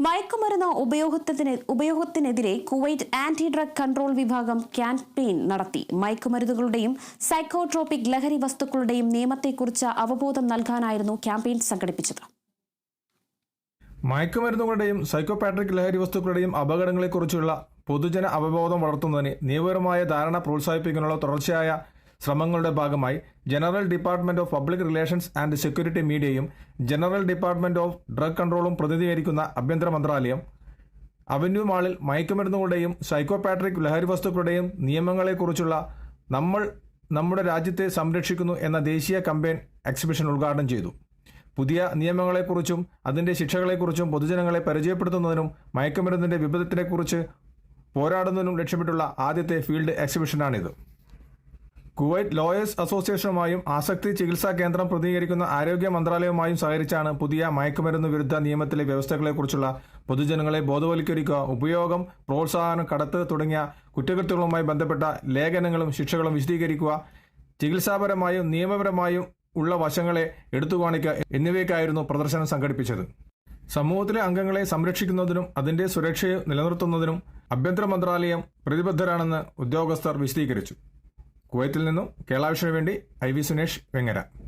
മയക്കുമരുന്ന് ഉപയോഗത്തിനെതിരെ Kuwait anti drug control വിഭാഗം campaign നടത്തി. മയക്കുമരുന്നുകളുടെയും സൈക്കോട്രോപിക് ലഹരി വസ്തുക്കളുടെയും നിയമത്തെക്കുറിച്ച് അവബോധം നൽകാനായിരുന്നു ക്യാമ്പയിൻ സംഘടിപ്പിച്ചത്. മയക്കുമരുന്നുകളുടെയും സൈക്കോപാട്രിക് ലഹരി വസ്തുക്കളുടെയും അപകടങ്ങളെക്കുറിച്ചുള്ള പൊതുജന അവബോധം വളർത്തുന്നതിന് നിയമപരമായ ധാരണ പ്രോത്സാഹിപ്പിക്കാനുള്ള തുടർച്ചയായ ശ്രമങ്ങളുടെ ഭാഗമായി general department of public relations and security മീഡിയയും ജനറൽ ഡിപ്പാർട്ട്മെന്റ് ഓഫ് ഡ്രഗ് കൺട്രോളും പ്രതിനിധീകരിക്കുന്ന ആഭ്യന്തര മന്ത്രാലയം അവന്യൂ മാളിൽ മയക്കുമരുന്നുകളുടെയും സൈക്കോപാട്രിക് ലഹരി വസ്തുക്കളുടെയും നിയമങ്ങളെക്കുറിച്ചുള്ള നമ്മുടെ രാജ്യത്തെ സംരക്ഷിക്കുന്നു എന്ന ദേശീയ കമ്പയിൻ എക്സിബിഷൻ ഉദ്ഘാടനം ചെയ്തു. പുതിയ നിയമങ്ങളെക്കുറിച്ചും അതിൻ്റെ ശിക്ഷകളെക്കുറിച്ചും പൊതുജനങ്ങളെ പരിചയപ്പെടുത്തുന്നതിനും മയക്കുമരുന്നിൻ്റെ വിപത്തിനെക്കുറിച്ച് പോരാടുന്നതിനും ലക്ഷ്യമിട്ടുള്ള ആദ്യത്തെ ഫീൽഡ് എക്സിബിഷനാണിത്. കുവൈറ്റ് ലോയേഴ്സ് അസോസിയേഷനുമായും ആസക്തി ചികിത്സാ കേന്ദ്രം പ്രതിനിധീകരിക്കുന്ന ആരോഗ്യ മന്ത്രാലയവുമായും സഹകരിച്ചാണ് പുതിയ മയക്കുമരുന്ന് വിരുദ്ധ നിയമത്തിലെ വ്യവസ്ഥകളെക്കുറിച്ചുള്ള പൊതുജനങ്ങളെ ബോധവൽക്കരിക്കുക, ഉപയോഗം, പ്രോത്സാഹനം, കടത്ത് തുടങ്ങിയ കുറ്റകൃത്യങ്ങളുമായി ബന്ധപ്പെട്ട ലേഖനങ്ങളും ശിക്ഷകളും വിശദീകരിക്കുക, ചികിത്സാപരമായും നിയമപരമായും ഉള്ള വശങ്ങളെ എടുത്തു കാണിക്കുക എന്നിവയ്ക്കായിരുന്നു പ്രദർശനം സംഘടിപ്പിച്ചത്. സമൂഹത്തിലെ അംഗങ്ങളെ സംരക്ഷിക്കുന്നതിനും അതിന്റെ സുരക്ഷയെ നിലനിർത്തുന്നതിനും ആഭ്യന്തര മന്ത്രാലയം പ്രതിബദ്ധരാണെന്ന് ഉദ്യോഗസ്ഥർ വിശദീകരിച്ചു. കുവൈത്തിൽ നിന്നും കേരള വിഷന് വേണ്ടി IV സുനേഷ്, വെങ്ങര.